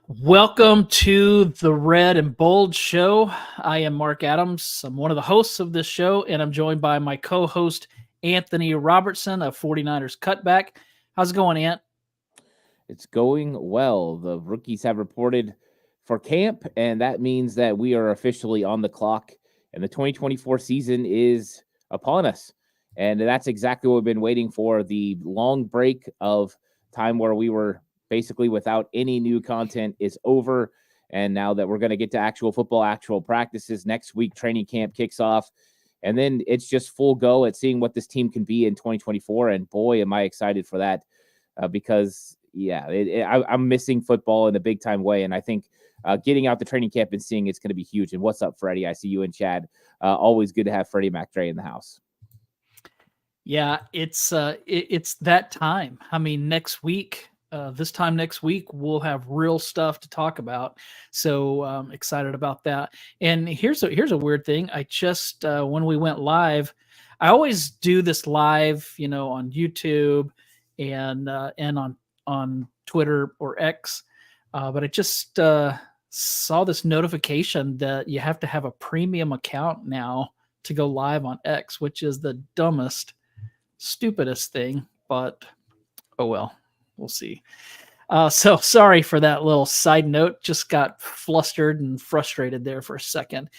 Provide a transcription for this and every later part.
Welcome to the Red and Bold Show. I am Marc Adams. I'm one of the hosts of this show, and I'm joined by my co-host, Anthony Robertson of 49ers Cutback. How's it going, Ant? It's going well. The rookies have reported for camp, and that means that we are officially on the clock, and the 2024 season is upon us. And that's exactly what we've been waiting for, the long break of time where we were basically without any new content is over. And now that we're going to get to actual football, actual practices next week, training camp kicks off. And then it's just full go at seeing what this team can be in 2024. And boy, am I excited for that because I'm missing football in a big time way. And I think getting out the training camp and seeing it's going to be huge. And what's up, Freddie? I see you and Chad. Always good to have Freddie McDre in the house. Yeah, it's that time. I mean, next week, this time next week, we'll have real stuff to talk about. So excited about that. And here's a weird thing. I just when we went live, I always do this live, on YouTube and on Twitter or X. But I just saw this notification that you have to have a premium account now to go live on X, which is the dumbest, stupidest thing. But oh well, we'll see. So sorry for that little side note. Just got flustered and frustrated there for a second.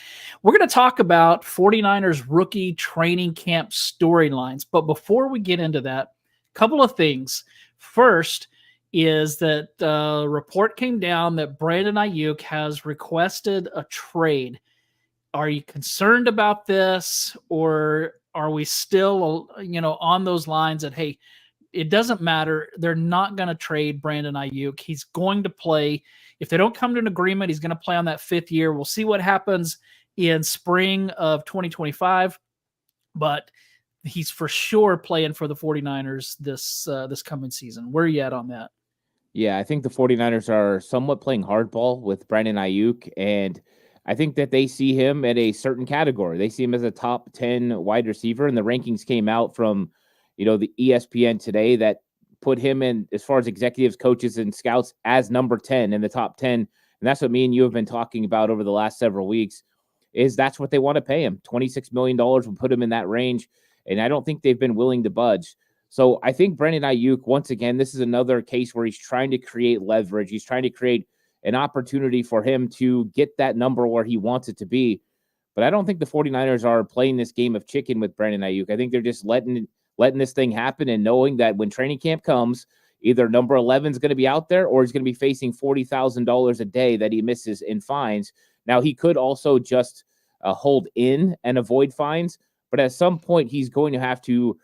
We're going to talk about 49ers rookie training camp storylines. But before we get into that, a couple of things. First is that the report came down that Brandon Aiyuk has requested a trade. Are you concerned about this, or are we still, on those lines that, hey, it doesn't matter. They're not going to trade Brandon Aiyuk. He's going to play. If they don't come to an agreement, he's going to play on that fifth year. We'll see what happens in spring of 2025. But he's for sure playing for the 49ers this coming season. Where are you at on that? Yeah, I think the 49ers are somewhat playing hardball with Brandon Aiyuk, and I think that they see him at a certain category. They see him as a top 10 wide receiver, and the rankings came out from, the ESPN today that put him in, as far as executives, coaches, and scouts, as number 10 in the top 10. And that's what me and you have been talking about over the last several weeks, is that's what they want to pay him. $26 million will put him in that range, and I don't think they've been willing to budge. So I think Brandon Aiyuk, once again, this is another case where he's trying to create leverage. He's trying to create an opportunity for him to get that number where he wants it to be. But I don't think the 49ers are playing this game of chicken with Brandon Aiyuk. I think they're just letting this thing happen and knowing that when training camp comes, either number 11 is going to be out there or he's going to be facing $40,000 a day that he misses in fines. Now, he could also just hold in and avoid fines, but at some point he's going to have to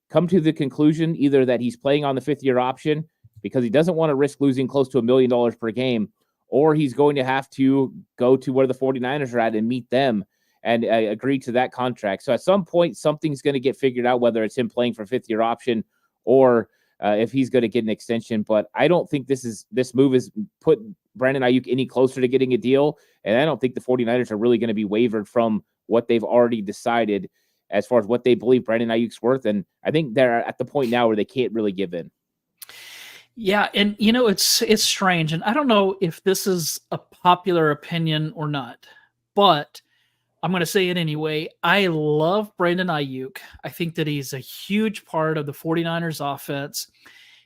come to the conclusion either that he's playing on the fifth-year option because he doesn't want to risk losing close to $1 million per game, or he's going to have to go to where the 49ers are at and meet them and agree to that contract. So at some point, something's going to get figured out, whether it's him playing for fifth-year option or if he's going to get an extension. But I don't think this move has put Brandon Aiyuk any closer to getting a deal, and I don't think the 49ers are really going to be wavered from what they've already decided as far as what they believe Brandon Ayuk's worth. And I think they're at the point now where they can't really give in. Yeah, and it's strange, and I don't know if this is a popular opinion or not, but I'm going to say it anyway. I love Brandon Aiyuk. I think that he's a huge part of the 49ers offense.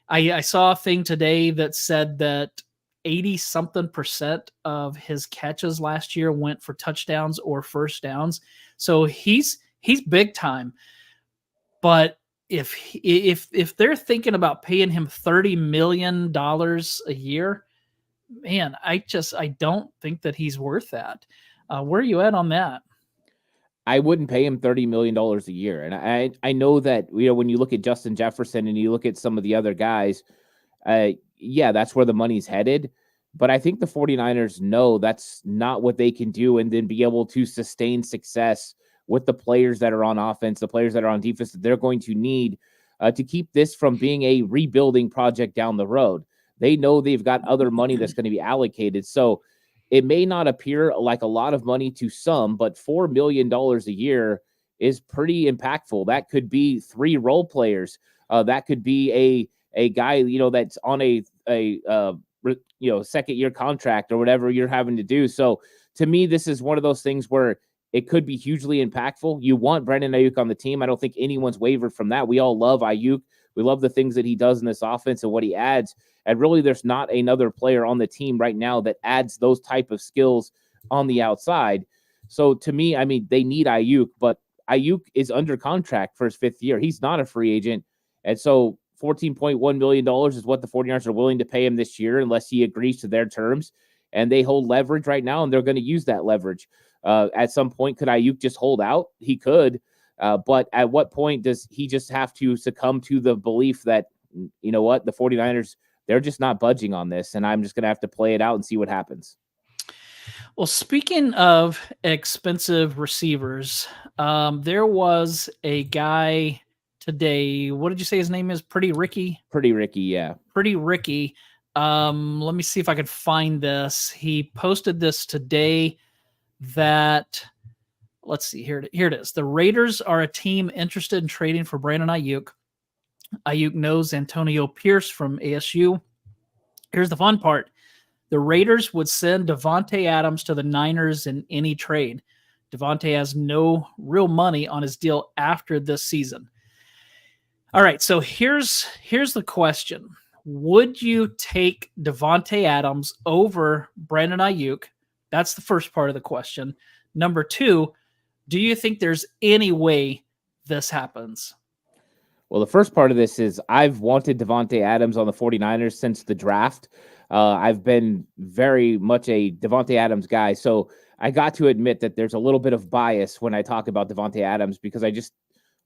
I saw a thing today that said that 80-something% of his catches last year went for touchdowns or first downs. So he's big time. But if they're thinking about paying him $30 million a year, man, I don't think that he's worth that. Where are you at on that? I wouldn't pay him $30 million a year. And I know that, when you look at Justin Jefferson and you look at some of the other guys, that's where the money's headed. But I think the 49ers know that's not what they can do and then be able to sustain success with the players that are on offense, the players that are on defense, that they're going to need to keep this from being a rebuilding project down the road. They know they've got other money that's going to be allocated. So it may not appear like a lot of money to some, but $4 million a year is pretty impactful. That could be 3 role players. That could be a guy, that's on a second year contract or whatever you're having to do. So to me, this is one of those things where it could be hugely impactful. You want Brandon Aiyuk on the team. I don't think anyone's wavered from that. We all love Aiyuk. We love the things that he does in this offense and what he adds. And really, there's not another player on the team right now that adds those type of skills on the outside. So to me, I mean, they need Aiyuk, but Aiyuk is under contract for his 5th year. He's not a free agent. And so $14.1 million is what the 49ers are willing to pay him this year unless he agrees to their terms. And they hold leverage right now, and they're going to use that leverage. At some point, could Aiyuk just hold out? He could. But at what point does he just have to succumb to the belief that, you know what, the 49ers, they're just not budging on this, and I'm just going to have to play it out and see what happens. Well, speaking of expensive receivers, there was a guy today. What did you say his name is? Pretty Ricky? Pretty Ricky, yeah. Pretty Ricky. Let me see if I could find this. He posted this today that, let's see, here it is. The Raiders are a team interested in trading for Brandon Aiyuk. Aiyuk knows Antonio Pierce from ASU. Here's the fun part. The Raiders would send Davante Adams to the Niners in any trade. Davante has no real money on his deal after this season. All right, so here's the question. Would you take Davante Adams over Brandon Aiyuk? That's the first part of the question. Number 2, do you think there's any way this happens? Well, the first part of this is I've wanted Davante Adams on the 49ers since the draft. I've been very much a Davante Adams guy. So I got to admit that there's a little bit of bias when I talk about Davante Adams because I just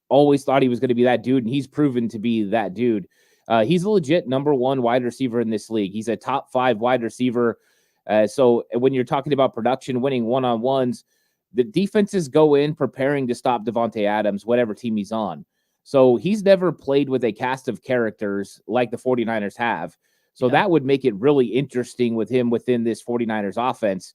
always thought he was going to be that dude, and he's proven to be that dude. He's a legit number 1 wide receiver in this league. He's a top 5 wide receiver. So when you're talking about production, winning one-on-ones, the defenses go in preparing to stop Davante Adams, whatever team he's on. So he's never played with a cast of characters like the 49ers have. So that would make it really interesting with him within this 49ers offense.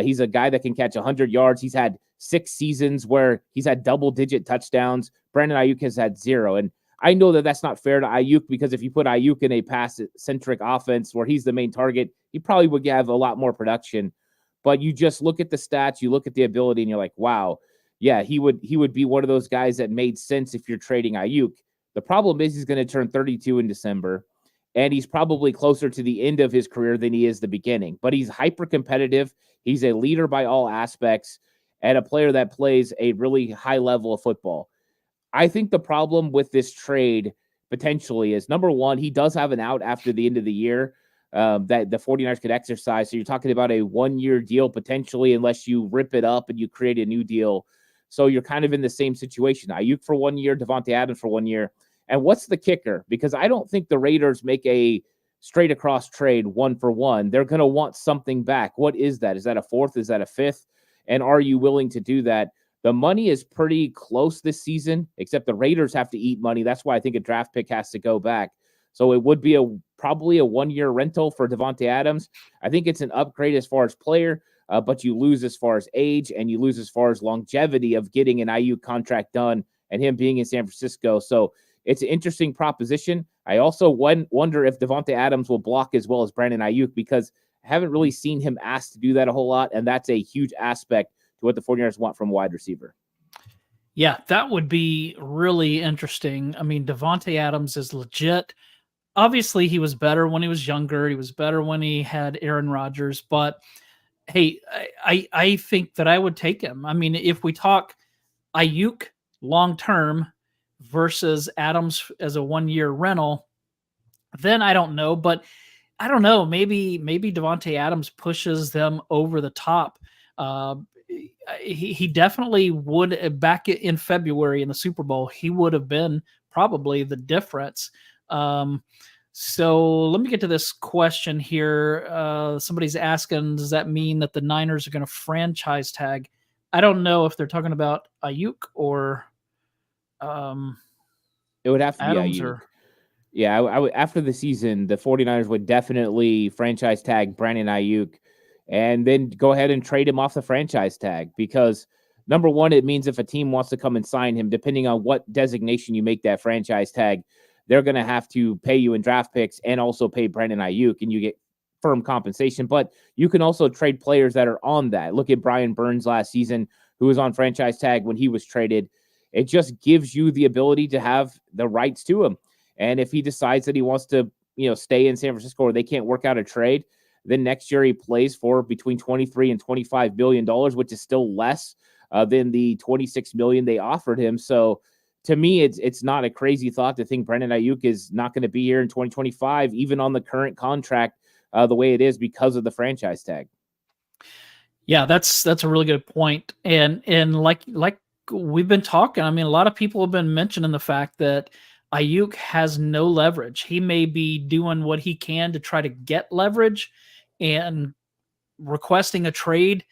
He's a guy that can catch 100 yards. He's had 6 seasons where he's had double-digit touchdowns. Brandon Aiyuk has had 0. And I know that that's not fair to Aiyuk because if you put Aiyuk in a pass-centric offense where he's the main target, he probably would have a lot more production. But you just look at the stats, you look at the ability, and you're like, wow, yeah, he would be one of those guys that made sense if you're trading Aiyuk. The problem is he's going to turn 32 in December, and he's probably closer to the end of his career than he is the beginning. But he's hyper-competitive. He's a leader by all aspects and a player that plays a really high level of football. I think the problem with this trade potentially is, number 1, he does have an out after the end of the year that the 49ers could exercise. So you're talking about a 1-year deal potentially unless you rip it up and you create a new deal. So you're kind of in the same situation. Aiyuk for 1 year, Davante Adams for 1 year. And what's the kicker? Because I don't think the Raiders make a straight across trade 1-for-1. They're going to want something back. What is that? Is that a 4th? Is that a 5th? And are you willing to do that? The money is pretty close this season, except the Raiders have to eat money. That's why I think a draft pick has to go back. So it would be probably a 1-year rental for Davante Adams. I think it's an upgrade as far as player, but you lose as far as age and you lose as far as longevity of getting an Aiyuk contract done and him being in San Francisco. So it's an interesting proposition. I also wonder if Davante Adams will block as well as Brandon Aiyuk because I haven't really seen him asked to do that a whole lot, and that's a huge aspect to what the 49ers want from a wide receiver. Yeah, that would be really interesting. I mean, Davante Adams is legit. Obviously, he was better when he was younger. He was better when he had Aaron Rodgers. But, hey, I think that I would take him. I mean, if we talk Aiyuk long-term versus Adams as a 1-year rental, then I don't know. But I don't know. Maybe Davante Adams pushes them over the top. He definitely would back in February in the Super Bowl. He would have been probably the difference. So let me get to this question here. Somebody's asking, does that mean that the Niners are going to franchise tag? I don't know if they're talking about Aiyuk or it would have to Adams be Aiyuk. or... Yeah, I would, after the season, the 49ers would definitely franchise tag Brandon Aiyuk and then go ahead and trade him off the franchise tag because, number 1, it means if a team wants to come and sign him, depending on what designation you make that franchise tag, they're going to have to pay you in draft picks and also pay Brandon Aiyuk, and you get firm compensation, but you can also trade players that are on that. Look at Brian Burns last season, who was on franchise tag when he was traded. It just gives you the ability to have the rights to him. And if he decides that he wants to, stay in San Francisco or they can't work out a trade, then next year he plays for between $23 and $25 billion, which is still less than the $26 million they offered him. So to me, it's not a crazy thought to think Brandon Aiyuk is not going to be here in 2025, even on the current contract the way it is because of the franchise tag. Yeah, that's a really good point. And like we've been talking, I mean, a lot of people have been mentioning the fact that Aiyuk has no leverage. He may be doing what he can to try to get leverage, and requesting a trade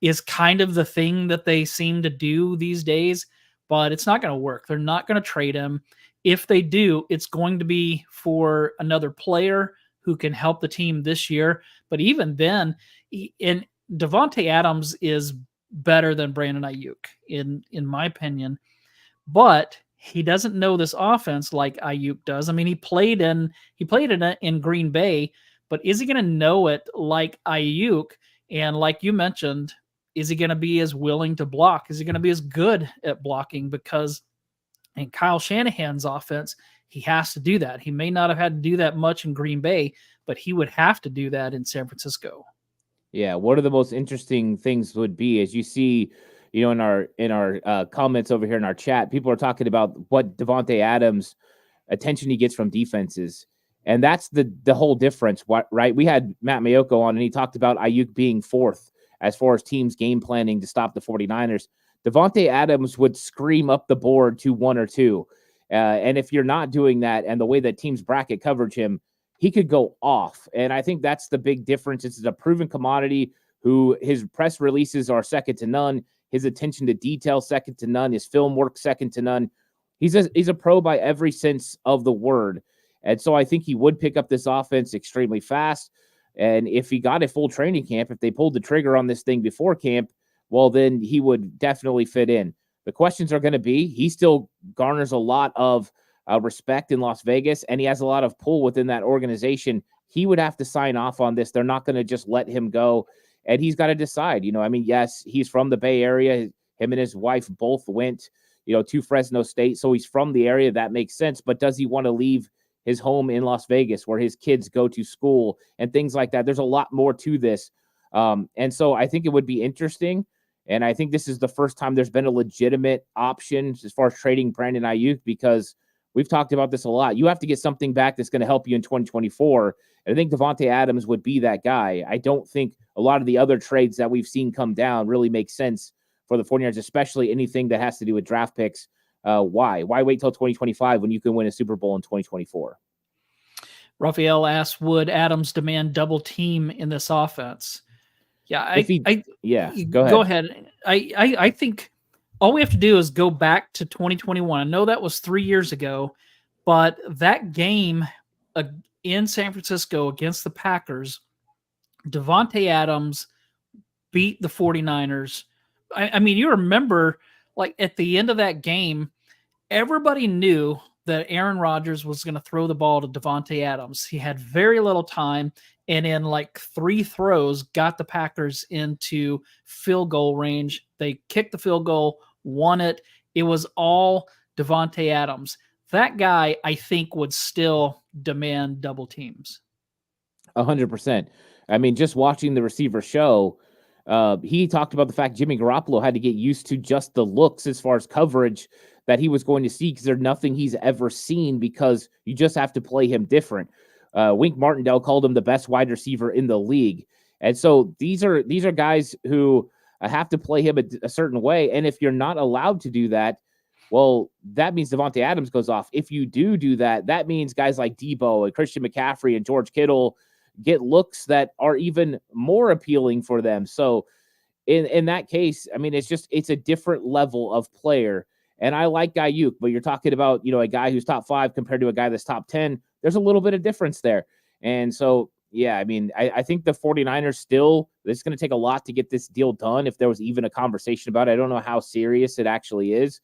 is kind of the thing that they seem to do these days, but it's not going to work. They're not going to trade him. If they do, it's going to be for another player who can help the team this year. But even then, Davante Adams is better than Brandon Aiyuk in my opinion, but he doesn't know this offense like Aiyuk does. I mean, he played in Green Bay, but is he going to know it like Aiyuk? And like you mentioned, is he going to be as willing to block? Is he going to be as good at blocking? Because in Kyle Shanahan's offense, he has to do that. He may not have had to do that much in Green Bay, but he would have to do that in San Francisco. Yeah, one of the most interesting things would be, as you see, in our comments over here in our chat, people are talking about what Davante Adams attention he gets from defenses, and that's the whole difference. Right? We had Matt Mayoko on, and he talked about Aiyuk being fourth as far as teams game planning to stop the 49ers. Davante Adams would scream up the board to 1 or 2, and if you're not doing that, and the way that teams bracket coverage him, he could go off. And I think that's the big difference. It's a proven commodity who his press releases are second to none. His attention to detail, second to none. His film work, second to none. He's a pro by every sense of the word. And so I think he would pick up this offense extremely fast. And if he got a full training camp, if they pulled the trigger on this thing before camp, well, then he would definitely fit in. The questions are going to be, he still garners a lot of respect in Las Vegas, and he has a lot of pull within that organization. He would have to sign off on this. They're not going to just let him go, and he's got to decide. Yes, he's from the Bay Area. Him and his wife both went, to Fresno State, so he's from the area. That makes sense. But does he want to leave his home in Las Vegas, where his kids go to school and things like that? There's a lot more to this, and so I think it would be interesting. And I think this is the first time there's been a legitimate option as far as trading Brandon Aiyuk, because we've talked about this a lot. You have to get something back that's going to help you in 2024. And I think Davante Adams would be that guy. I don't think a lot of the other trades that we've seen come down really make sense for the 49ers, especially anything that has to do with draft picks. Why? Why wait till 2025 when you can win a Super Bowl in 2024? Raphael asks, would Adams demand double team in this offense? Yeah, go ahead. I think all we have to do is go back to 2021. I know that was 3 years ago, but that game in San Francisco against the Packers, Davante Adams beat the 49ers. I mean, you remember, like, at the end of that game, everybody knew that Aaron Rodgers was going to throw the ball to Davante Adams. He had very little time, and in like 3 throws, got the Packers into field goal range. They kicked the field goal, won it. It was all Davante Adams. That guy, I think, would still demand double teams. 100%. I mean, just watching the receiver show, he talked about the fact Jimmy Garoppolo had to get used to just the looks as far as coverage that he was going to see, because there's nothing he's ever seen, because you just have to play him different. Wink Martindale called him the best wide receiver in the league. And so these are guys who have to play him a certain way. And if you're not allowed to do that, well, that means Davante Adams goes off. If you do that, that means guys like Debo and Christian McCaffrey and George Kittle get looks that are even more appealing for them. So in that case, I mean, it's a different level of player. And I like Aiyuk, but you're talking about, a guy who's top 5 compared to a guy that's top 10. There's a little bit of difference there. And so, yeah, I mean, I think the 49ers still, it's going to take a lot to get this deal done. If there was even a conversation about it, I don't know how serious it actually is.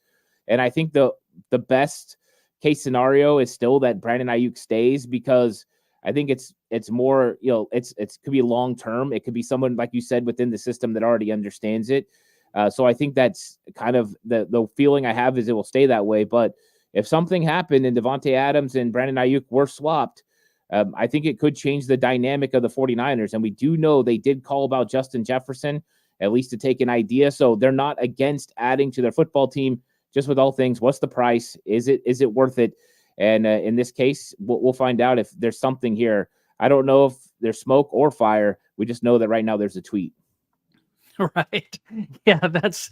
And I think the best case scenario is still that Brandon Aiyuk stays, because I think it's more, it's could be long term. It could be someone, like you said, within the system that already understands it. So I think that's kind of the feeling I have, is it will stay that way. But if something happened and Davante Adams and Brandon Aiyuk were swapped, I think it could change the dynamic of the 49ers. And we do know they did call about Justin Jefferson, at least to take an idea. So they're not against adding to their football team. Just with all things, what's the price? Is it worth it? And in this case, we'll find out if there's something here. I don't know if there's smoke or fire. We just know that right now there's a tweet. Right. Yeah, that's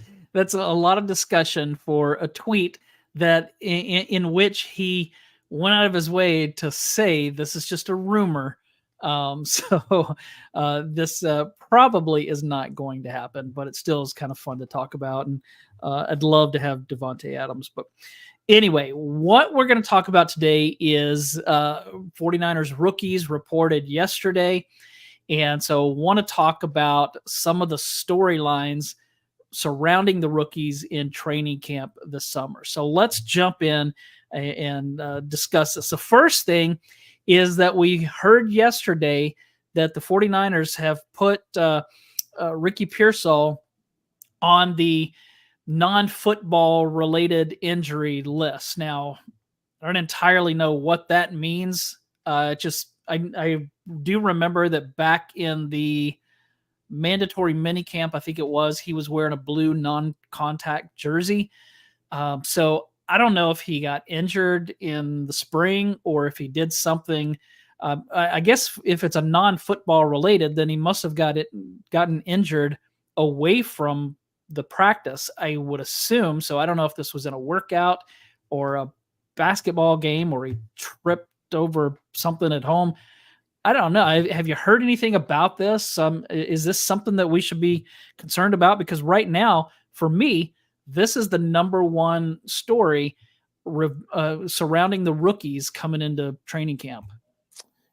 a lot of discussion for a tweet that in which he went out of his way to say this is just a rumor. So this probably is not going to happen, but it still is kind of fun to talk about. And I'd love to have Davante Adams. But anyway, what we're going to talk about today is 49ers rookies reported yesterday. And so want to talk about some of the storylines surrounding the rookies in training camp this summer. So let's jump in and discuss this. The first thing is that we heard yesterday that the 49ers have put Ricky Pearsall on the non-football related injury list. Now, I don't entirely know what that means. I do remember that back in the mandatory minicamp, I think it was, he was wearing a blue non-contact jersey. So I don't know if he got injured in the spring or if he did something. I guess if it's a non-football related, then he must have gotten injured away from the practice, I would assume. So I don't know if this was in a workout or a basketball game or he tripped over something at home. I don't know. Have you heard anything about this? Is this something that we should be concerned about? Because right now, for me, this is the number one story surrounding the rookies coming into training camp.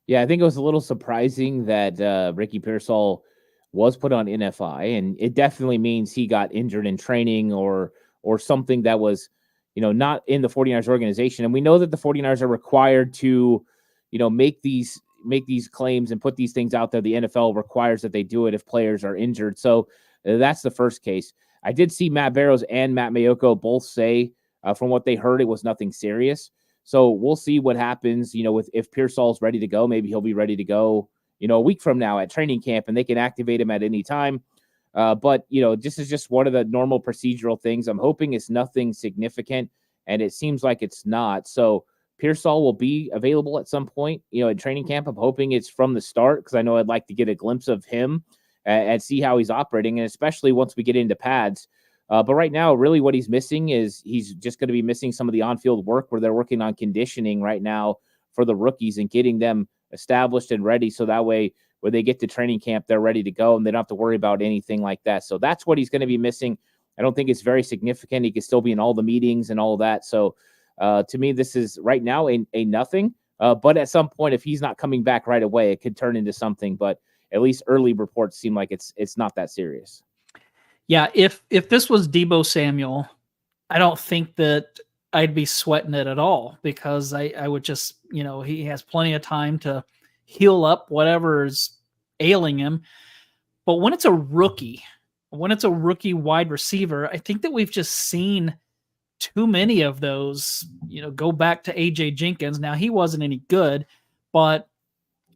Yeah, I think it was a little surprising that Ricky Pearsall was put on NFI, and it definitely means he got injured in training or something that was, not in the 49ers organization. And we know that the 49ers are required to, make these claims and put these things out there. The NFL requires that they do it if players are injured. So that's the first case. I did see Matt Barrows and Matt Mayoko both say, from what they heard, it was nothing serious. So we'll see what happens, if Pearsall's ready to go. Maybe he'll be ready to go, a week from now at training camp, and they can activate him at any time. But this is just one of the normal procedural things. I'm hoping it's nothing significant, and it seems like it's not. So Pearsall will be available at some point, at training camp. I'm hoping it's from the start, because I know I'd like to get a glimpse of him and see how he's operating, and especially once we get into pads. But right now, really what he's missing is he's just going to be missing some of the on-field work where they're working on conditioning right now for the rookies and getting them established and ready. So that way, when they get to training camp, they're ready to go and they don't have to worry about anything like that. So that's what he's going to be missing. I don't think it's very significant. He can still be in all the meetings and all of that. So to me, this is right now a nothing. But at some point, if he's not coming back right away, it could turn into something. But at least early reports seem like it's not that serious. Yeah, if this was Deebo Samuel, I don't think that I'd be sweating it at all, because I would just, he has plenty of time to heal up whatever is ailing him. But when it's a rookie wide receiver, I think that we've just seen too many of those, go back to AJ Jenkins. Now, he wasn't any good, but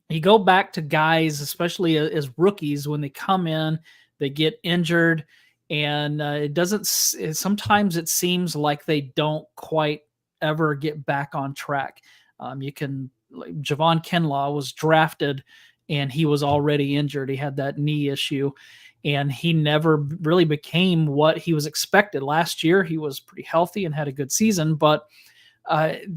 you go back to guys, especially as rookies, when they come in, they get injured, and sometimes it seems like they don't quite ever get back on track. Javon Kinlaw was drafted and he was already injured. He had that knee issue and he never really became what he was expected. Last year, he was pretty healthy and had a good season, but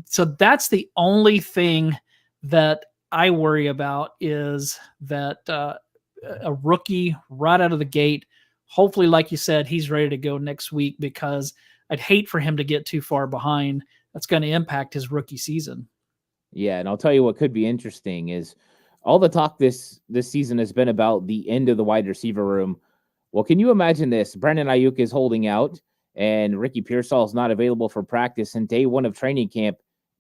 so that's the only thing that I worry about, is that a rookie right out of the gate, hopefully, like you said, he's ready to go next week, because I'd hate for him to get too far behind. That's going to impact his rookie season. Yeah, and I'll tell you what could be interesting is all the talk this season has been about the end of the wide receiver room. Well, can you imagine this? Brandon Aiyuk is holding out, and Ricky Pearsall is not available for practice, and day one of training camp,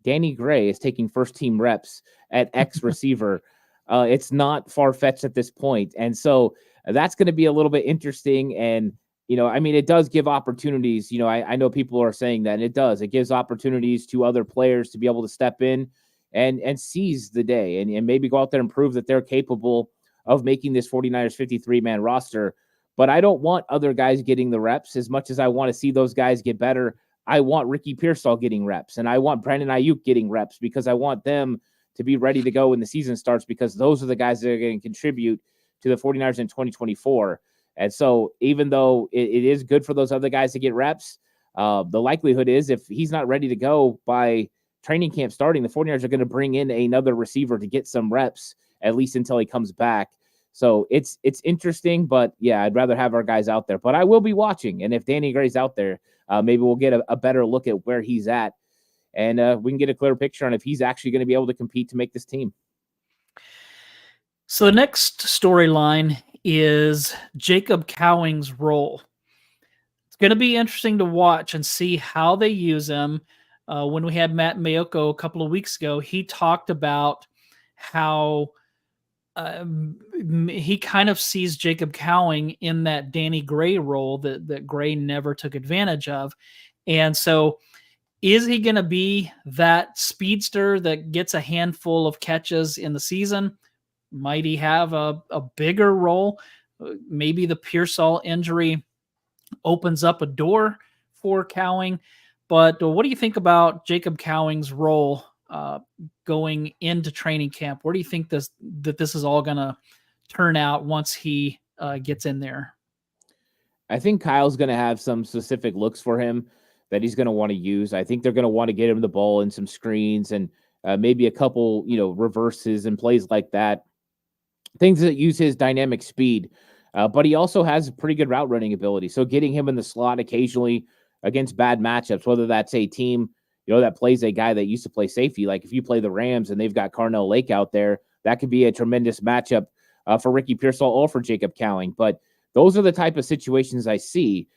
Danny Gray is taking first team reps at X receiver. It's not far fetched at this point. And so that's going to be a little bit interesting. And, I mean, it does give opportunities. I know people are saying that, and it does. It gives opportunities to other players to be able to step in and seize the day and maybe go out there and prove that they're capable of making this 49ers 53-man roster. But I don't want other guys getting the reps as much as I want to see those guys get better. I want Ricky Pearsall getting reps, and I want Brandon Aiyuk getting reps because I want them to be ready to go when the season starts, because those are the guys that are going to contribute to the 49ers in 2024. And so even though it is good for those other guys to get reps, the likelihood is if he's not ready to go by training camp starting, the 49ers are going to bring in another receiver to get some reps, at least until he comes back. So it's interesting, but yeah, I'd rather have our guys out there. But I will be watching, and if Danny Gray's out there, maybe we'll get a better look at where he's at, and we can get a clearer picture on if he's actually going to be able to compete to make this team. So the next storyline is Jacob Cowing's role. It's going to be interesting to watch and see how they use him. When we had Matt Mayoko a couple of weeks ago, he talked about how he kind of sees Jacob Cowing in that Danny Gray role that Gray never took advantage of. And so is he going to be that speedster that gets a handful of catches in the season? Might he have a bigger role? Maybe the Pearsall injury opens up a door for Cowing. But what do you think about Jacob Cowing's role going into training camp? Where do you think this is all going to turn out once he gets in there? I think Kyle's going to have some specific looks for him that he's going to want to use. I think they're going to want to get him the ball and some screens and maybe a couple, reverses and plays like that. Things that use his dynamic speed. But he also has a pretty good route running ability. So getting him in the slot occasionally against bad matchups, whether that's a team, that plays a guy that used to play safety. Like if you play the Rams and they've got Carnell Lake out there, that could be a tremendous matchup for Ricky Pearsall or for Jacob Cowing. But those are the type of situations I see.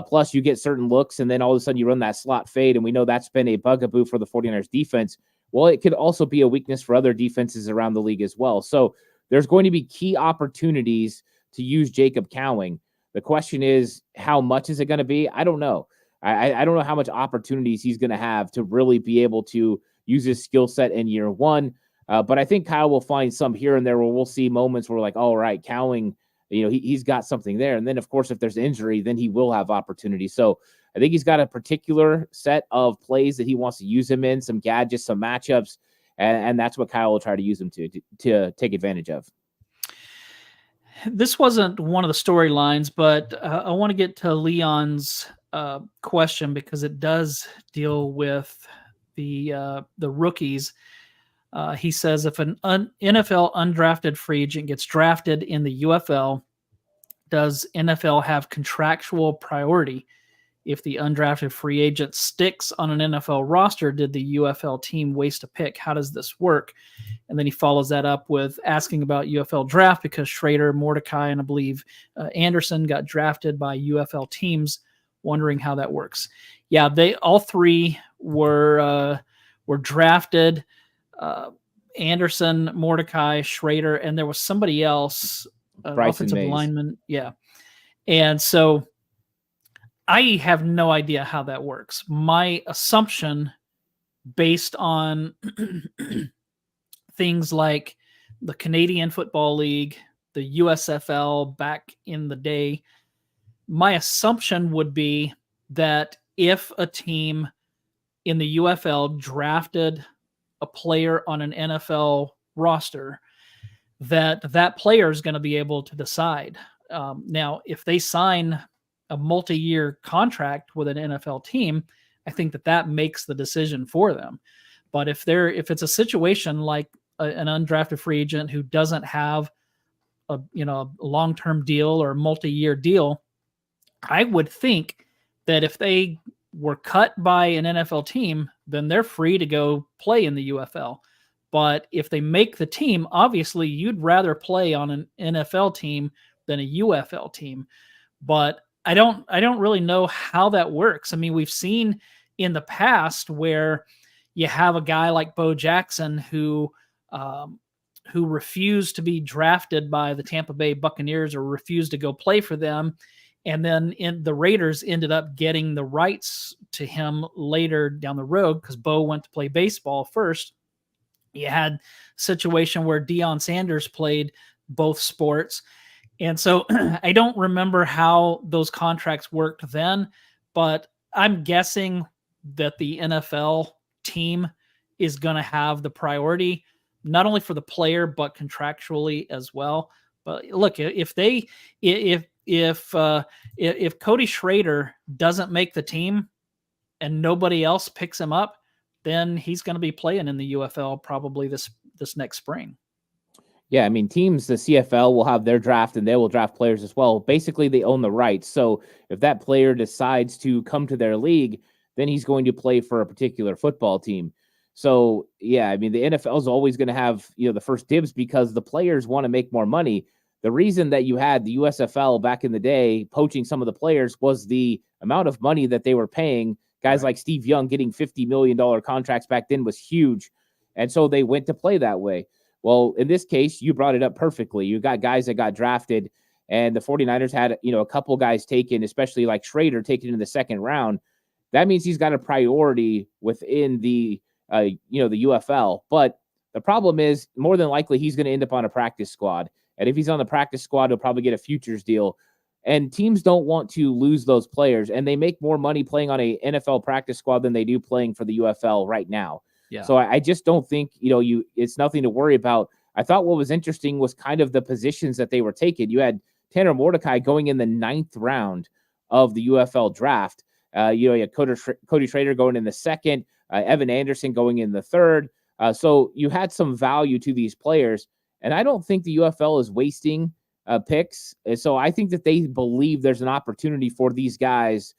Plus, you get certain looks, and then all of a sudden you run that slot fade, and we know that's been a bugaboo for the 49ers defense. Well, it could also be a weakness for other defenses around the league as well. So there's going to be key opportunities to use Jacob Cowing. The question is, how much is it going to be? I don't know. I don't know how much opportunities he's going to have to really be able to use his skill set in year one. But I think Kyle will find some here and there where we'll see moments where we're like, all right, Cowing, he's got something there. And then, of course, if there's injury, then he will have opportunity. So I think he's got a particular set of plays that he wants to use him in, some gadgets, some matchups, and that's what Kyle will try to use him to take advantage of. This wasn't one of the storylines, but I want to get to Leon's question because it does deal with the rookies. He says if an NFL undrafted free agent gets drafted in the UFL, does NFL have contractual priority? If the undrafted free agent sticks on an NFL roster, did the UFL team waste a pick? How does this work? And then he follows that up with asking about UFL draft because Schrader, Mordecai, and I believe Anderson got drafted by UFL teams, wondering how that works. Yeah, they all three were drafted. Anderson, Mordecai, Schrader, and there was somebody else, offensive lineman. Yeah. And so I have no idea how that works. My assumption, based on things like the Canadian Football League, the USFL back in the day, my assumption would be that if a team in the UFL drafted a player on an NFL roster, that player is going to be able to decide. Now, if they sign a multi-year contract with an NFL team, I think that makes the decision for them. But if it's a situation like an undrafted free agent who doesn't have a long-term deal or a multi-year deal, I would think that if they were cut by an NFL team, then they're free to go play in the UFL. But if they make the team, obviously you'd rather play on an NFL team than a UFL team. But I don't really know how that works. I mean, we've seen in the past where, you have a guy like Bo Jackson who refused to be drafted by the Tampa Bay Buccaneers or refused to go play for them. And then the Raiders ended up getting the rights to him later down the road because Bo went to play baseball first. You had a situation where Deion Sanders played both sports. And so I don't remember how those contracts worked then, but I'm guessing that the NFL team is going to have the priority, not only for the player, but contractually as well. But look, if Cody Schrader doesn't make the team and nobody else picks him up, then he's going to be playing in the UFL probably this next spring. Yeah, I mean, teams, the CFL will have their draft and they will draft players as well. Basically, they own the rights. So if that player decides to come to their league, then he's going to play for a particular football team. So, yeah, I mean, the NFL is always going to have, the first dibs because the players want to make more money. The reason that you had the USFL back in the day poaching some of the players was the amount of money that they were paying. Guys like Steve Young getting $50 million contracts back then was huge. And so they went to play that way. Well, in this case, you brought it up perfectly. You got guys that got drafted, and the 49ers had, a couple guys taken, especially like Schrader taken in the second round. That means he's got a priority within the, the UFL. But the problem is, more than likely, he's going to end up on a practice squad. And if he's on the practice squad, he'll probably get a futures deal. And teams don't want to lose those players, and they make more money playing on a NFL practice squad than they do playing for the UFL right now. Yeah. So I just don't think, it's nothing to worry about. I thought what was interesting was kind of the positions that they were taking. You had Tanner Mordecai going in the 9th round of the UFL draft. You had Cody Schrader going in the 2nd, Evan Anderson going in the 3rd. So you had some value to these players. And I don't think the UFL is wasting picks. So I think that they believe there's an opportunity for these guys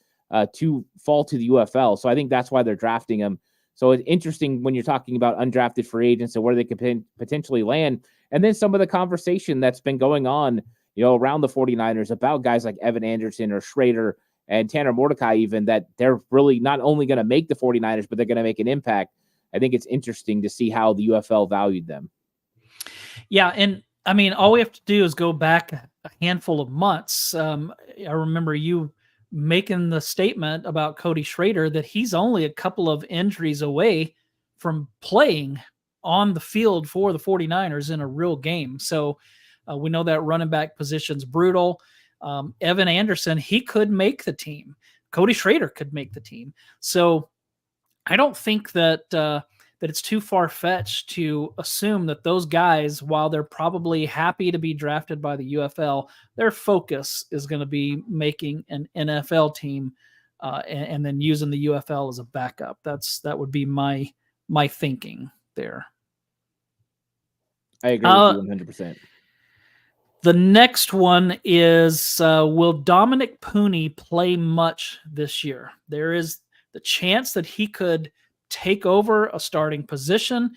to fall to the UFL. So I think that's why they're drafting them. So it's interesting when you're talking about undrafted free agents and where they could potentially land. And then some of the conversation that's been going on, around the 49ers about guys like Evan Anderson or Schrader and Tanner Mordecai, even, that they're really not only going to make the 49ers, but they're going to make an impact. I think it's interesting to see how the UFL valued them. Yeah. And I mean, all we have to do is go back a handful of months. I remember you making the statement about Cody Schrader that he's only a couple of injuries away from playing on the field for the 49ers in a real game. So we know that running back position's brutal. Evan Anderson, he could make the team. Cody Schrader could make the team. So I don't think that it's too far-fetched to assume that those guys, while they're probably happy to be drafted by the UFL, their focus is going to be making an NFL team and then using the UFL as a backup. That would be my thinking there. I agree with you 100%. The next one is, will Dominick Puni play much this year? There is the chance that he could take over a starting position,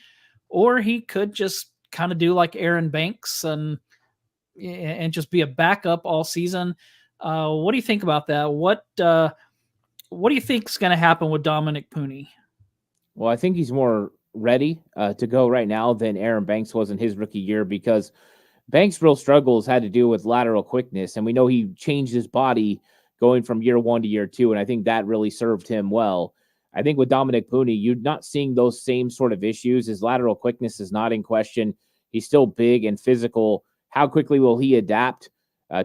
or he could just kind of do like Aaron Banks and just be a backup all season. What do you think about that? What do you think is going to happen with Dominick Puni? Well, I think he's more ready to go right now than Aaron Banks was in his rookie year, because Banks' real struggles had to do with lateral quickness, and we know he changed his body going from year 1 to year 2, and I think that really served him well. I think with Dominick Puni, you're not seeing those same sort of issues. His lateral quickness is not in question. He's still big and physical. How quickly will he adapt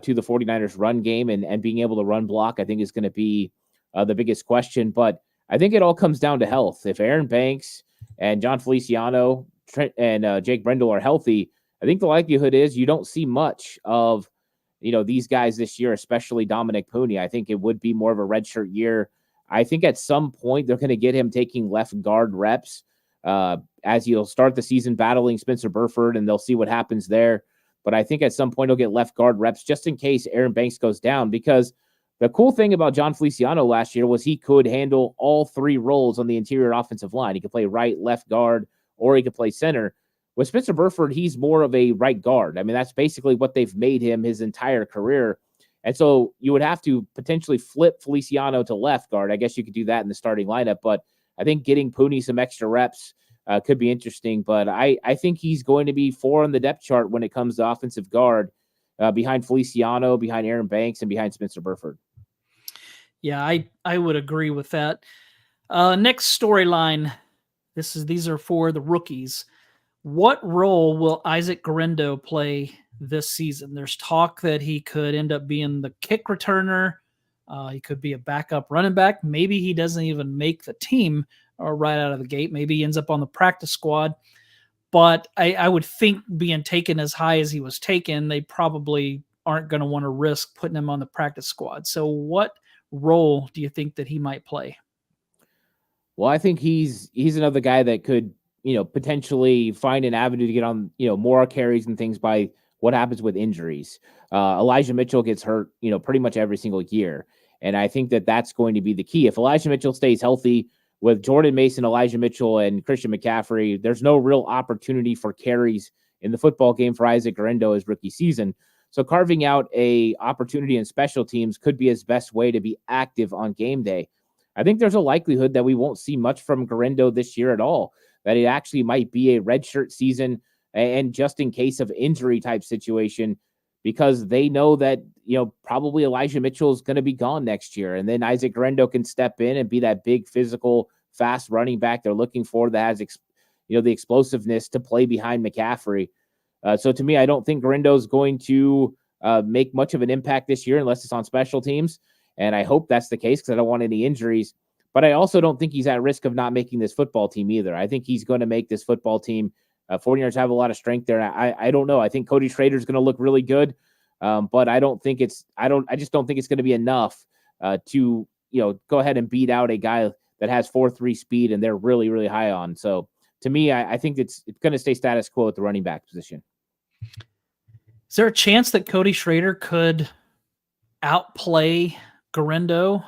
to the 49ers run game and being able to run block, I think is going to be the biggest question. But I think it all comes down to health. If Aaron Banks and John Feliciano and Jake Brendel are healthy, I think the likelihood is you don't see much of, these guys this year, especially Dominick Puni. I think it would be more of a redshirt year. I think at some point they're going to get him taking left guard reps as he'll start the season battling Spencer Burford, and they'll see what happens there. But I think at some point he'll get left guard reps just in case Aaron Banks goes down, because the cool thing about John Feliciano last year was he could handle all 3 roles on the interior offensive line. He could play right, left guard, or he could play center. With Spencer Burford, he's more of a right guard. I mean, that's basically what they've made him his entire career. And so you would have to potentially flip Feliciano to left guard. I guess you could do that in the starting lineup, but I think getting Puni some extra reps could be interesting, but I think he's going to be 4 on the depth chart when it comes to offensive guard, behind Feliciano, behind Aaron Banks, and behind Spencer Burford. Yeah, I would agree with that. Next storyline. These are for the rookies. What role will Isaac Guerendo play this season? There's talk that he could end up being the kick returner. He could be a backup running back. Maybe he doesn't even make the team right out of the gate. Maybe he ends up on the practice squad. But I would think being taken as high as he was taken, they probably aren't going to want to risk putting him on the practice squad. So what role do you think that he might play? Well, I think he's another guy that could, potentially find an avenue to get on, more carries and things by what happens with injuries. Elijah Mitchell gets hurt, pretty much every single year. And I think that that's going to be the key. If Elijah Mitchell stays healthy with Jordan Mason, Elijah Mitchell, and Christian McCaffrey, there's no real opportunity for carries in the football game for Isaac Guerendo his rookie season. So carving out a opportunity in special teams could be his best way to be active on game day. I think there's a likelihood that we won't see much from Guerendo this year at all, that it actually might be a redshirt season and just in case of injury type situation, because they know that, probably Elijah Mitchell is going to be gone next year. And then Isaac Guerendo can step in and be that big physical, fast running back they're looking for that has, the explosiveness to play behind McCaffrey. So to me, I don't think Guerendo is going to make much of an impact this year unless it's on special teams. And I hope that's the case because I don't want any injuries. But I also don't think he's at risk of not making this football team either. I think he's going to make this football team. 49ers have a lot of strength there. I don't know. I think Cody Schrader is going to look really good. But I just don't think it's going to be enough to, go ahead and beat out a guy that has 4.3 speed and they're really, really high on. So to me, I think it's going to stay status quo at the running back position. Is there a chance that Cody Schrader could outplay Guerendo?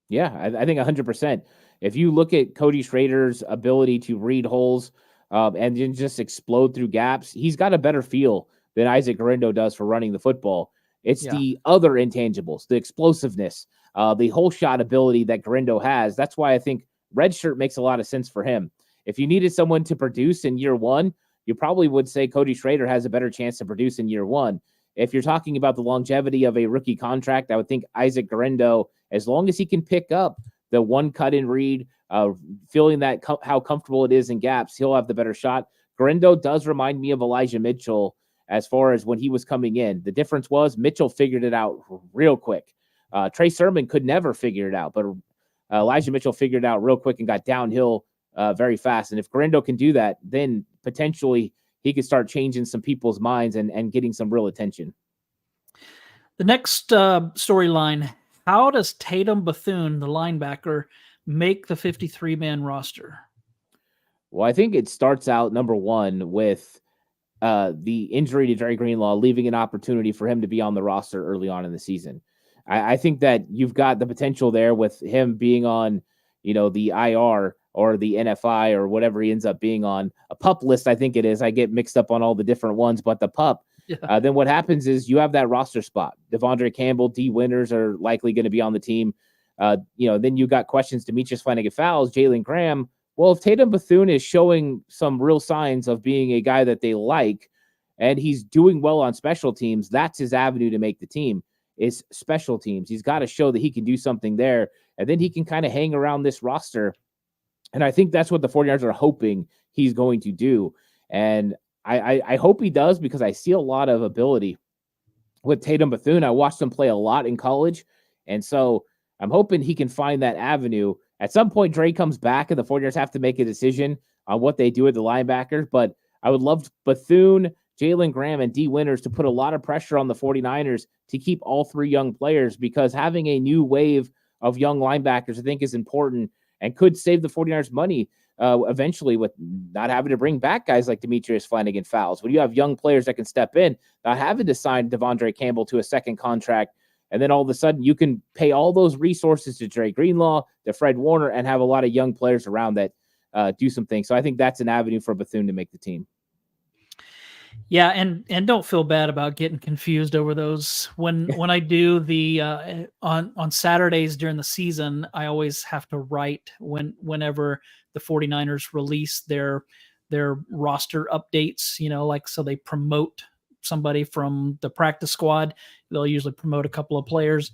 Yeah, I think 100%. If you look at Cody Schrader's ability to read holes and then just explode through gaps, he's got a better feel than Isaac Guerendo does for running the football. It's the other intangibles, the explosiveness, the whole shot ability that Guerendo has. That's why I think redshirt makes a lot of sense for him. If you needed someone to produce in year one, you probably would say Cody Schrader has a better chance to produce in year one. If you're talking about the longevity of a rookie contract, I would think Isaac Guerendo, as long as he can pick up the one cut and read, feeling that how comfortable it is in gaps, he'll have the better shot. Guerendo does remind me of Elijah Mitchell as far as when he was coming in. The difference was Mitchell figured it out real quick. Trey Sermon could never figure it out, but Elijah Mitchell figured it out real quick and got downhill very fast. And if Guerendo can do that, then potentially he could start changing some people's minds and getting some real attention. The next storyline, how does Tatum Bethune, the linebacker, make the 53-man roster? Well, I think it starts out, number one, with the injury to Dre Greenlaw, leaving an opportunity for him to be on the roster early on in the season. I think that you've got the potential there with him being on, the IR or the NFI or whatever he ends up being on. A PUP list, I think it is. I get mixed up on all the different ones, but the PUP. Yeah. Then what happens is you have that roster spot. Devondre Campbell, D. Winters are likely going to be on the team. Then you got questions, Demetrius Flanagan-Fowles, Jalen Graham. Well, if Tatum Bethune is showing some real signs of being a guy that they like, and he's doing well on special teams, that's his avenue to make the team, is special teams. He's got to show that he can do something there, and then he can kind of hang around this roster. And I think that's what the 49ers are hoping he's going to do. And I hope he does, because I see a lot of ability with Tatum Bethune. I watched him play a lot in college, and so I'm hoping he can find that avenue. At some point, Dre comes back, and the 49ers have to make a decision on what they do with the linebackers. But I would love Bethune, Jalen Graham, and D. Winters to put a lot of pressure on the 49ers to keep all three young players, because having a new wave of young linebackers, I think, is important and could save the 49ers money eventually, with not having to bring back guys like Demetrius Flanagan-Fowles. When you have young players that can step in, not having to sign Devondre Campbell to a second contract, and then all of a sudden you can pay all those resources to Dre Greenlaw, to Fred Warner, and have a lot of young players around that do some things. So I think that's an avenue for Bethune to make the team. Yeah, and don't feel bad about getting confused over those. When I do the on Saturdays during the season, I always have to write whenever the 49ers release their roster updates, like so they promote somebody from the practice squad. They'll usually promote a couple of players.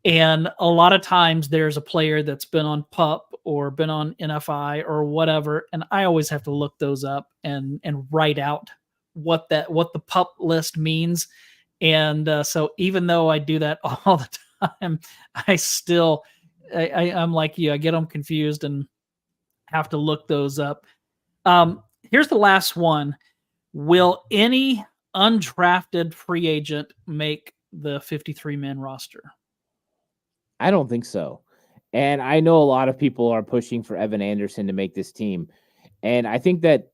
And a lot of times there's a player that's been on PUP or been on NFI or whatever, and I always have to look those up and write out what the PUP list means. And so even though I do that all the time, I still I'm like you. I get them confused and have to look those up. Here's the last one. Will any undrafted free agent make the 53-man roster? I don't think so. And I know a lot of people are pushing for Evan Anderson to make this team. And I think that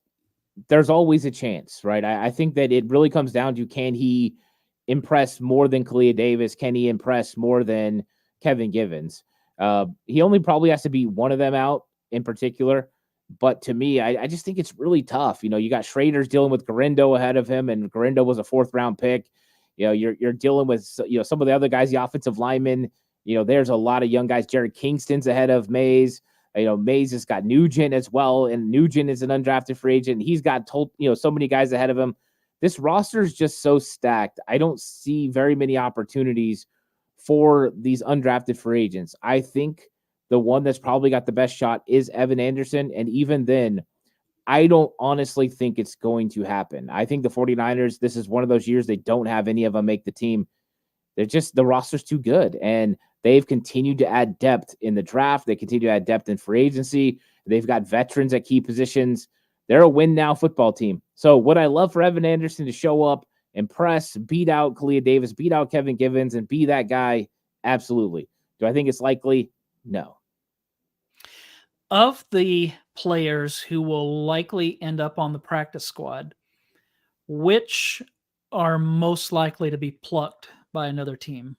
there's always a chance, right? I think that it really comes down to, can he impress more than Kalia Davis? Can he impress more than Kevin Givens? He only probably has to beat one of them out in particular. But to me, I just think it's really tough. You got Schrader's dealing with Garindo ahead of him, and Garindo was a 4th-round pick. You're dealing with some of the other guys, the offensive linemen. There's a lot of young guys. Jared Kingston's ahead of Mays. Mays has got Nugent as well, and Nugent is an undrafted free agent. He's got so many guys ahead of him. This roster is just so stacked. I don't see very many opportunities for these undrafted free agents. I think the one that's probably got the best shot is Evan Anderson, and even then, I don't honestly think it's going to happen. I think the 49ers, this is one of those years they don't have any of them make the team. The roster's too good, and they've continued to add depth in the draft. They continue to add depth in free agency. They've got veterans at key positions. They're a win-now football team. So would I love for Evan Anderson to show up, impress, beat out Kalia Davis, beat out Kevin Givens, and be that guy? Absolutely. Do I think it's likely? No. Of the players who will likely end up on the practice squad, which are most likely to be plucked by another team?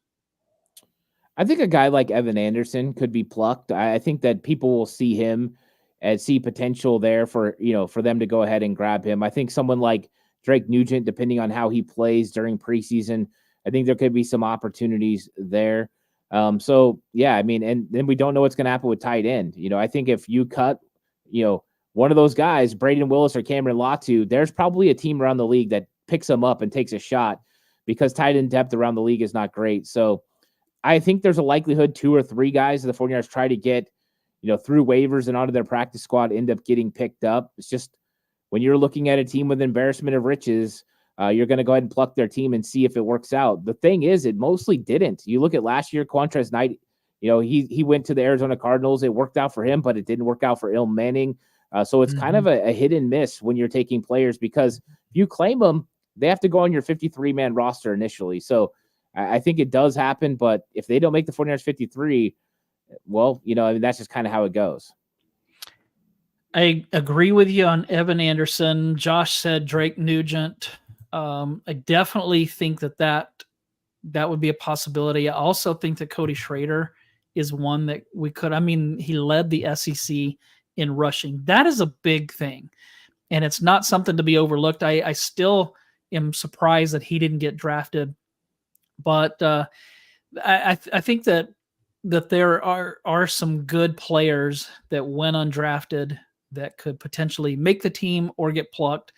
I think a guy like Evan Anderson could be plucked. I think that people will see him and see potential there for them to go ahead and grab him. I think someone like Drake Nugent, depending on how he plays during preseason, I think there could be some opportunities there. So yeah, I mean, and then we don't know what's going to happen with tight end. I think if you cut, one of those guys, Braden Willis or Cameron Latu, there's probably a team around the league that picks them up and takes a shot, because tight end depth around the league is not great. So I think there's a likelihood 2 or 3 guys the 49ers try to get, through waivers and onto their practice squad end up getting picked up. It's just, when you're looking at a team with embarrassment of riches, you're going to go ahead and pluck their team and see if it works out. The thing is, it mostly didn't. You look at last year, Quantrez Knight, he went to the Arizona Cardinals. It worked out for him, but it didn't work out for Ilm Manning. So it's kind of a hit and miss when you're taking players, because if you claim them, they have to go on your 53-man roster initially. So I think it does happen, but if they don't make the 49ers 53, well, that's just kind of how it goes. I agree with you on Evan Anderson. Josh said Drake Nugent. I definitely think that would be a possibility. I also think that Cody Schrader is one that we could. I mean, he led the SEC in rushing. That is a big thing, and it's not something to be overlooked. I still am surprised that he didn't get drafted, but I think that there are some good players that went undrafted that could potentially make the team or get plucked.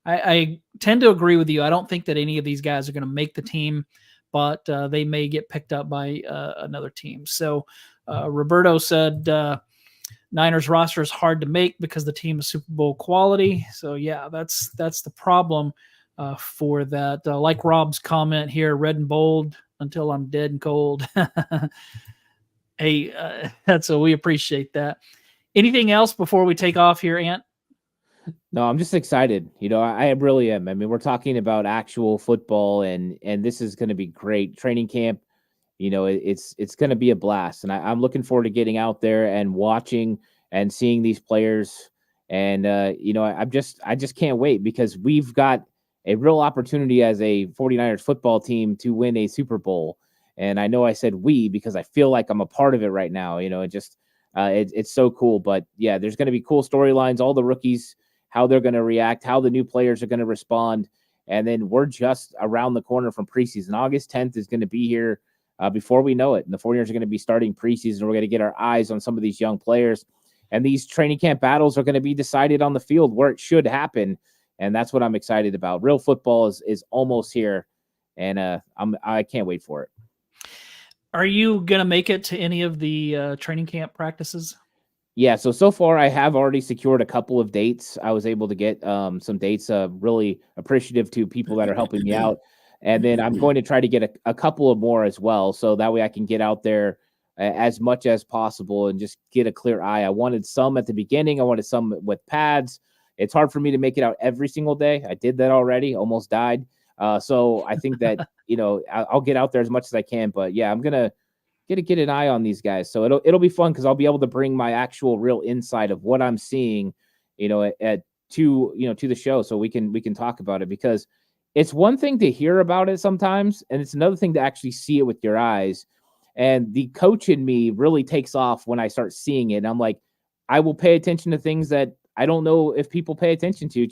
I tend to agree with you. I don't think that any of these guys are going to make the team, but they may get picked up by another team. So Roberto said Niners roster is hard to make because the team is Super Bowl quality. So yeah, that's the problem for that. Like Rob's comment here, red and bold until I'm dead and cold. Hey, so we appreciate that. Anything else before we take off here, Ant? No, I'm just excited. I really am. I mean, we're talking about actual football, and this is going to be great. Training camp, it's going to be a blast, and I'm looking forward to getting out there and watching and seeing these players. And I just can't wait, because we've got a real opportunity as a 49ers football team to win a Super Bowl. And I know I said we because I feel like I'm a part of it right now. It's so cool. But yeah, there's going to be cool storylines, all the rookies, how they're going to react, how the new players are going to respond. And then we're just around the corner from preseason. August 10th is going to be here before we know it. And the 49ers are going to be starting preseason. We're going to get our eyes on some of these young players. And these training camp battles are going to be decided on the field where it should happen. And that's what I'm excited about. Real football is almost here. And I can't wait for it. Are you going to make it to any of the training camp practices? Yeah, so far I have already secured a couple of dates. I was able to get some dates. Really appreciative to people that are helping me out, and then I'm going to try to get a couple of more as well, so that way I can get out there as much as possible and just get a clear eye. I wanted some at the beginning. I wanted some with pads. It's hard for me to make it out every single day. I did that already, almost died. So I think that I'll get out there as much as I can. But yeah, I'm gonna get an eye on these guys. So it'll be fun because I'll be able to bring my actual real insight of what I'm seeing, to the show, so we can talk about it, because it's one thing to hear about it sometimes, and it's another thing to actually see it with your eyes. And the coach in me really takes off when I start seeing it. And I'm like, I will pay attention to things that I don't know if people pay attention to.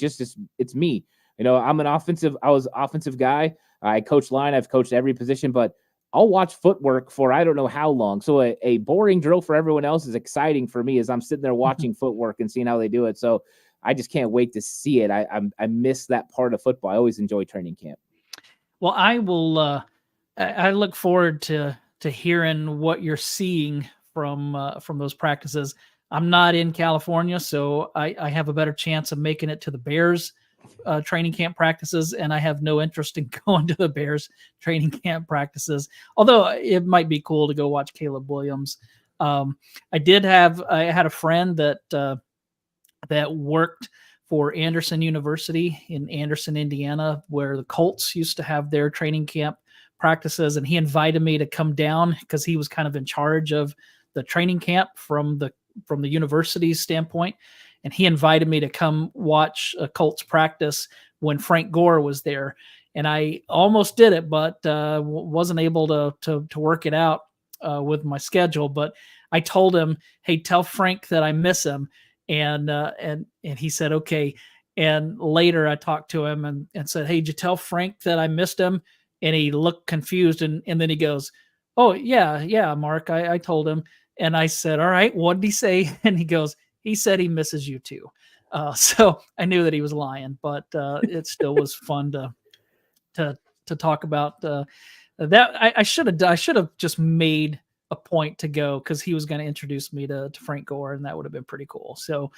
It's me. I was offensive guy. I coach line. I've coached every position, but I'll watch footwork for I don't know how long. So a boring drill for everyone else is exciting for me as I'm sitting there watching footwork and seeing how they do it. So I just can't wait to see it. I miss that part of football. I always enjoy training camp. Well, I will. I look forward to hearing what you're seeing from those practices. I'm not in California, so I have a better chance of making it to the Bears training camp practices, and I have no interest in going to the Bears training camp practices, although it might be cool to go watch Caleb Williams. I had a friend that worked for Anderson University in Anderson, Indiana, where the Colts used to have their training camp practices, and he invited me to come down because he was kind of in charge of the training camp from the university's standpoint. And he invited me to come watch a Colts practice when Frank Gore was there. And I almost did it, but wasn't able to work it out with my schedule. But I told him, hey, tell Frank that I miss him. And he said, okay. And later I talked to him and said, hey, did you tell Frank that I missed him? And he looked confused. And then he goes, oh, yeah, Mark, I told him. And I said, all right, what did he say? And he goes, he said he misses you too. So I knew that he was lying, but it still was fun to talk about that. I should have just made a point to go because he was going to introduce me to Frank Gore, and that would have been pretty cool. So,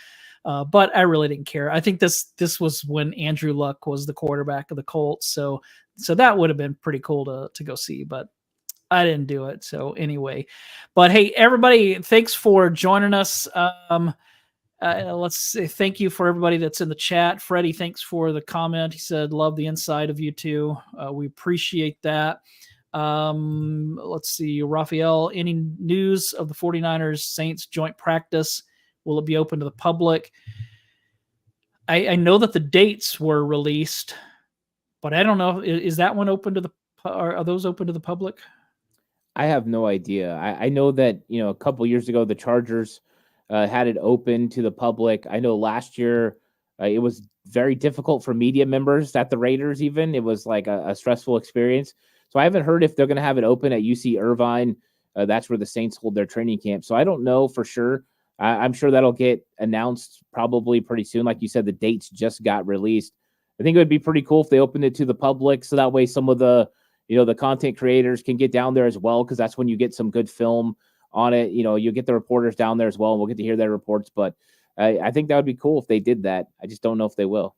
but I really didn't care. I think this was when Andrew Luck was the quarterback of the Colts. So that would have been pretty cool to go see, but I didn't do it. So anyway, but hey, everybody, thanks for joining us. Let's say thank you for everybody that's in the chat. Freddie, thanks for the comment. He said, love the inside of you too. We appreciate that. Let's see. Raphael, any news of the 49ers Saints joint practice? Will it be open to the public? I know that the dates were released, but I don't know. Is that one open to are those open to the public? I have no idea. I know that, a couple years ago, the Chargers had it open to the public. I know last year it was very difficult for media members at the Raiders. Even it was like a stressful experience. So I haven't heard if they're going to have it open at UC Irvine. That's where the Saints hold their training camp. So I don't know for sure. I'm sure that'll get announced probably pretty soon. Like you said, the dates just got released. I think it would be pretty cool if they opened it to the public, so that way some of the the content creators can get down there as well, because that's when you get some good film on it. You get the reporters down there as well, and we'll get to hear their reports. But I think that would be cool if they did that. I just don't know if they will.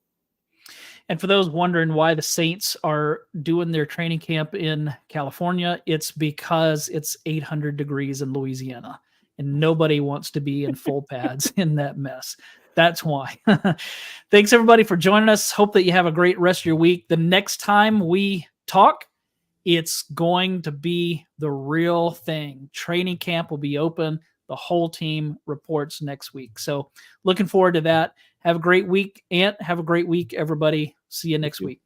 And for those wondering why the Saints are doing their training camp in California, it's because it's 800 degrees in Louisiana, and nobody wants to be in full pads in that mess. That's why. Thanks, everybody, for joining us. Hope that you have a great rest of your week. The next time we talk, it's going to be the real thing. Training camp will be open. The whole team reports next week. So looking forward to that. Have a great week, Ant. Have a great week, everybody. See you next week.